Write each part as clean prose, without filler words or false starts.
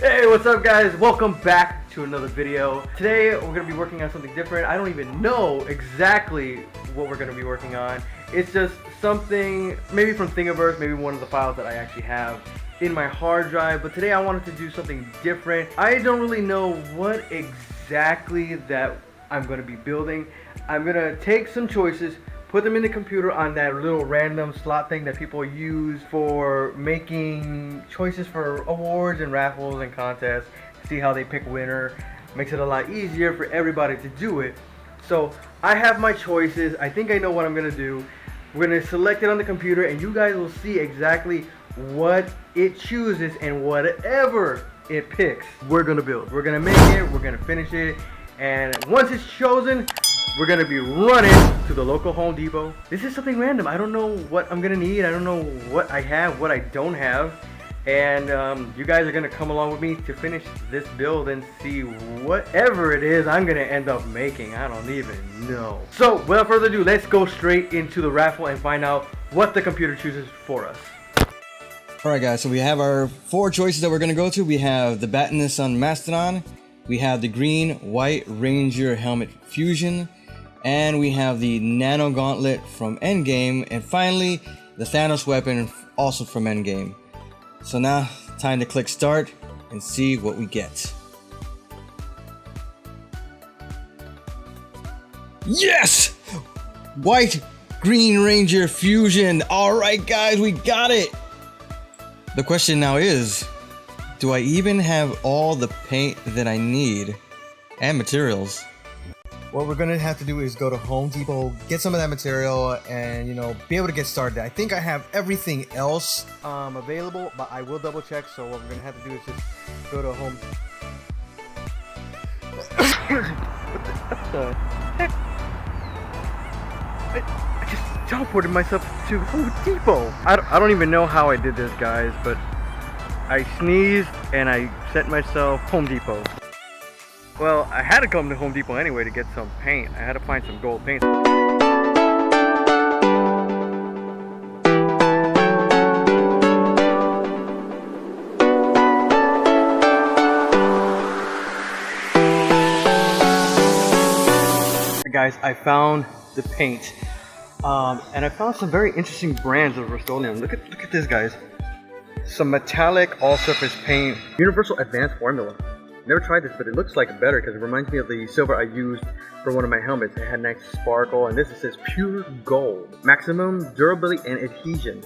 Hey, what's up guys? Welcome back to another video. Today we're going to be working on something different. I don't even know exactly what we're going to be working on. It's just something maybe from Thingiverse, maybe one of the files that I actually have in my hard drive. But today I wanted to do something different. I don't really know what exactly that I'm going to be building. I'm going to take some choices, put them in the computer on that little random slot thing that people use for making choices for awards and raffles and contests. See how they pick winner. Makes it a lot easier for everybody to do it. So I have my choices. I think I know what I'm gonna do. We're gonna select it on the computer and you guys will see exactly what it chooses, and whatever it picks, we're gonna build. We're gonna make it, we're gonna finish it, and once it's chosen, we're gonna be running to the local Home Depot. This is something random. I don't know what I'm gonna need. I don't know what I have, what I don't have. And you guys are gonna come along with me to finish this build and see whatever it is I'm gonna end up making. I don't even know. So without further ado, let's go straight into the raffle and find out what the computer chooses for us. Alright guys, so we have our 4 choices that we're gonna go to. We have the Batinus on Mastodon. We have the green white Ranger helmet fusion. And we have the Nano Gauntlet from Endgame, and finally the Thanos weapon also from Endgame. So now, time to click start and see what we get. Yes! White Green Ranger fusion. Alright guys, we got it! The question now is, do I even have all the paint that I need and materials? What we're gonna have to do is go to Home Depot, get some of that material, and be able to get started. I think I have everything else available, but I will double check. So what we're gonna have to do is just go to Home. What the heck? I just teleported myself to Home Depot. I don't even know how I did this, guys, but I sneezed and I sent myself Home Depot. Well, I had to come to Home Depot anyway to get some paint. I had to find some gold paint. Guys, I found the paint. And I found some very interesting brands of Rustoleum. Look at this, guys. Some metallic all-surface paint. Universal Advanced Formula. Never tried this, but it looks like better because it reminds me of the silver I used for one of my helmets. It had nice sparkle, and this it says pure gold, maximum durability and adhesion.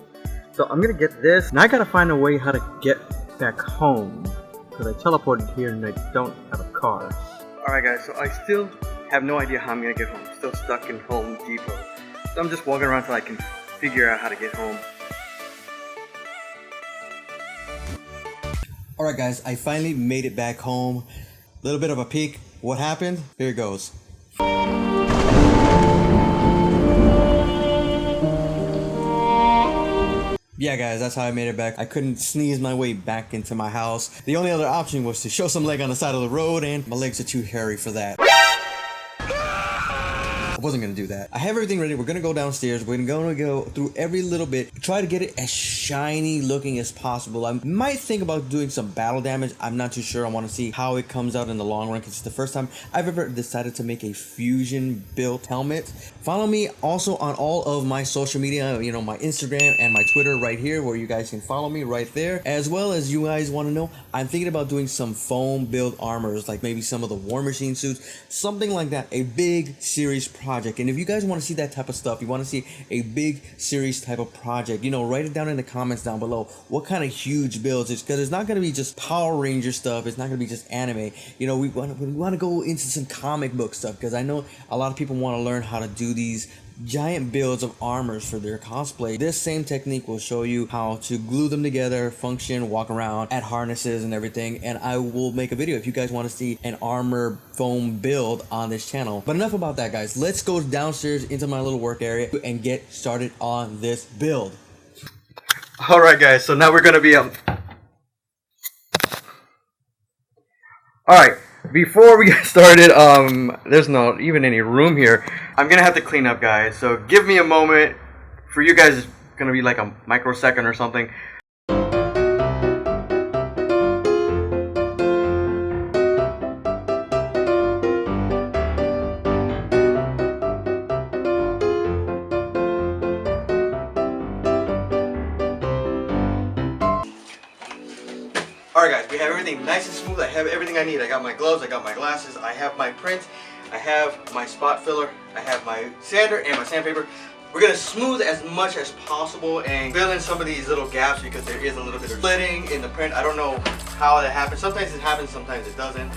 So I'm gonna get this. Now I gotta find a way how to get back home because I teleported here and I don't have a car. All right, guys. So I still have no idea how I'm gonna get home. I'm still stuck in Home Depot. So I'm just walking around till I can figure out how to get home. Alright guys, I finally made it back home. Little bit of a peek. What happened? Here it goes. Yeah guys, that's how I made it back. I couldn't sneeze my way back into my house. The only other option was to show some leg on the side of the road, and my legs are too hairy for that. I wasn't gonna do that. I have everything ready. We're gonna go downstairs. We're gonna go through every little bit. Try to get it as shiny looking as possible. I might think about doing some battle damage. I'm not too sure. I want to see how it comes out in the long run because it's the first time I've ever decided to make a fusion built helmet. Follow me also on all of my social media, my Instagram and my Twitter right here, where you guys can follow me right there. As well as you guys want to know, I'm thinking about doing some foam build armors, like maybe some of the War Machine suits, something like that. A big series project. And if you guys want to see that type of stuff, you want to see a big series type of project, write it down in the comments down below what kind of huge builds it's, because it's not going to be just Power Ranger stuff. It's not going to be just anime. We want to go into some comic book stuff, because I know a lot of people want to learn how to do these giant builds of armors for their cosplay. This same technique will show you how to glue them together, function, walk around, add harnesses and everything, and I will make a video if you guys want to see an armor foam build on this channel. But enough about that, guys. Let's go downstairs into my little work area and get started on this build. Alright guys, so now we're gonna be Alright, before we get started, there's not even any room here. I'm gonna have to clean up, guys, so give me a moment. For you guys, it's gonna be like a microsecond or something. we have everything nice and smooth. I have everything I need. I got my gloves, I got my glasses, I have my print, I have my spot filler, I have my sander and my sandpaper. We're gonna smooth as much as possible and fill in some of these little gaps because there is a little bit of splitting in the print. I don't know how that happens. Sometimes it happens, sometimes it doesn't.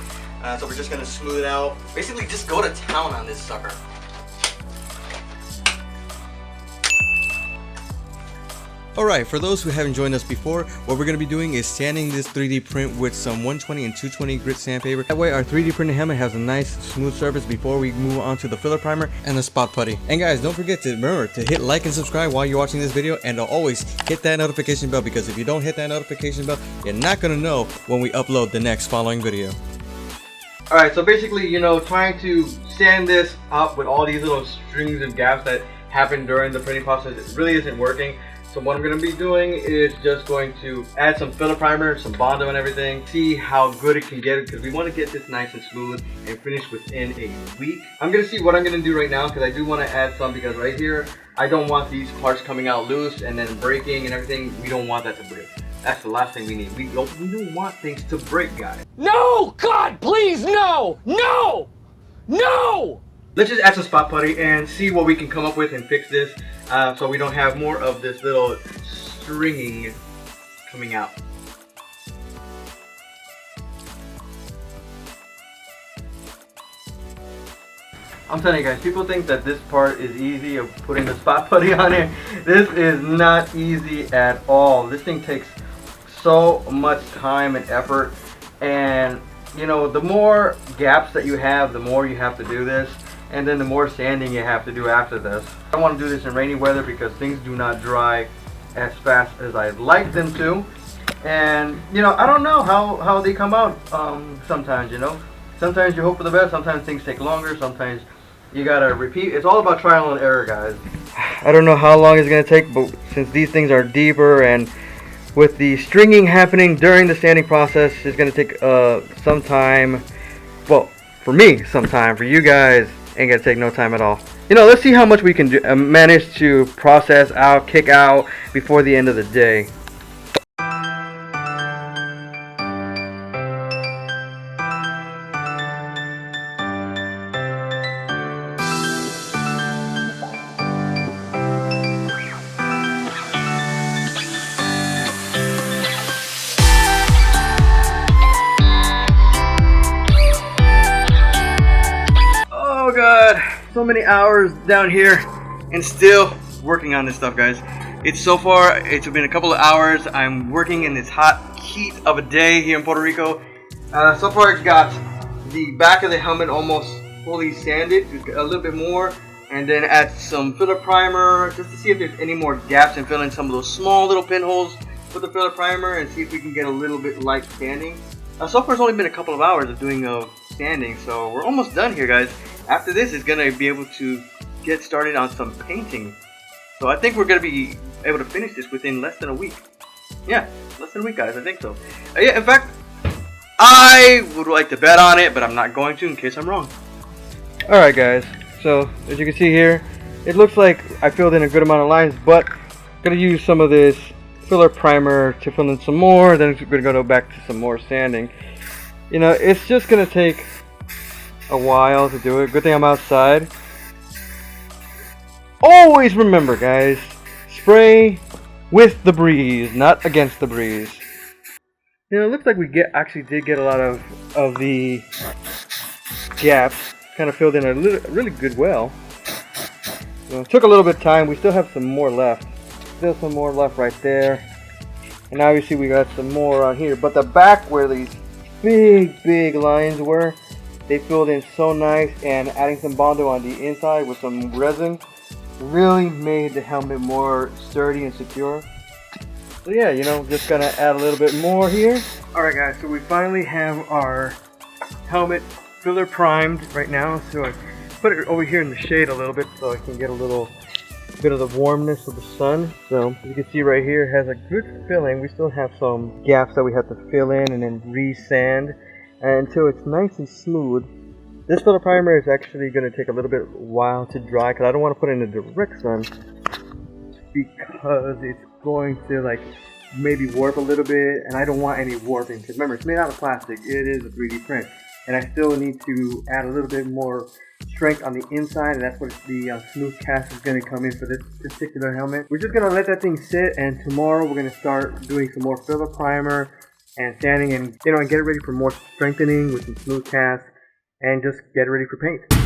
So we're just gonna smooth it out. Basically, just go to town on this sucker. Alright, for those who haven't joined us before, what we're going to be doing is sanding this 3D print with some 120 and 220 grit sandpaper. That way our 3D printed helmet has a nice smooth surface before we move on to the filler primer and the spot putty. And guys, don't forget to remember to hit like and subscribe while you're watching this video, and to always hit that notification bell, because if you don't hit that notification bell, you're not going to know when we upload the next following video. Alright, so basically, you know, trying to sand this up with all these little strings and gaps that happen during the printing process, it really isn't working. So what I'm going to be doing is just going to add some filler primer, some Bondo and everything, see how good it can get, because we want to get this nice and smooth and finish within a week. I'm going to see what I'm going to do right now, because I do want to add some, because right here, I don't want these parts coming out loose and then breaking and everything. We don't want that to break. That's the last thing we need. We don't want things to break, guys. No! God, please, no! No! No! Let's just add some spot putty and see what we can come up with and fix this so we don't have more of this little stringing coming out. I'm telling you guys, people think that this part is easy of putting the spot putty on it. This is not easy at all. This thing takes so much time and effort, and you know, the more gaps that you have, the more you have to do this. And then the more sanding you have to do after this. I don't want to do this in rainy weather because things do not dry as fast as I'd like them to. And you know, I don't know how they come out sometimes, you know. Sometimes you hope for the best, sometimes things take longer, sometimes you gotta repeat. It's all about trial and error, guys. I don't know how long it's gonna take, but since these things are deeper and with the stringing happening during the sanding process, it's gonna take some time. Well, for me, some time. For you guys, ain't gonna take no time at all. You know, let's see how much we can do, manage to process out, kick out before the end of the day. Oh God, so many hours down here and still working on this stuff, guys. It's been a couple of hours. I'm working in this hot heat of a day here in Puerto Rico. So far it's got the back of the helmet almost fully sanded, a little bit more, and then add some filler primer just to see if there's any more gaps and fill in some of those small little pinholes with the filler primer and see if we can get a little bit light sanding. So far it's only been a couple of hours of doing sanding, so we're almost done here, guys. After this is gonna be able to get started on some painting. So I think we're gonna be able to finish this within less than a week. Yeah, less than a week, guys. I think so. Yeah, in fact, I would like to bet on it, but I'm not going to in case I'm wrong. Alright, guys. So as you can see here, it looks like I filled in a good amount of lines, but I'm gonna use some of this filler primer to fill in some more. Then we're gonna go back to some more sanding. You know, it's just gonna take a while to do it. Good thing I'm outside. Always remember, guys, spray with the breeze, not against the breeze. You know, it looks like we actually did get a lot of the gaps kind of filled in a really good well. You know, it took a little bit of time. We still have some more left. Still some more left right there. And obviously we got some more on here. But the back where these big lines were, they filled in so nice, and adding some Bondo on the inside with some resin really made the helmet more sturdy and secure. So yeah, you know, just gonna add a little bit more here. Alright guys, so we finally have our helmet filler primed right now. So I put it over here in the shade a little bit so I can get a little bit of the warmness of the sun. So you can see right here, it has a good filling. We still have some gaps that we have to fill in and then re-sand until it's nice and smooth. This filler primer is actually going to take a little bit while to dry because I don't want to put it in the direct sun because it's going to like maybe warp a little bit, and I don't want any warping because remember, it's made out of plastic. It is a 3D print, and I still need to add a little bit more strength on the inside, and that's what the smooth cast is going to come in for this particular helmet. We're just going to let that thing sit, and tomorrow we're going to start doing some more filler primer and sanding, and and get it ready for more strengthening with some smooth cast, and just get it ready for paint.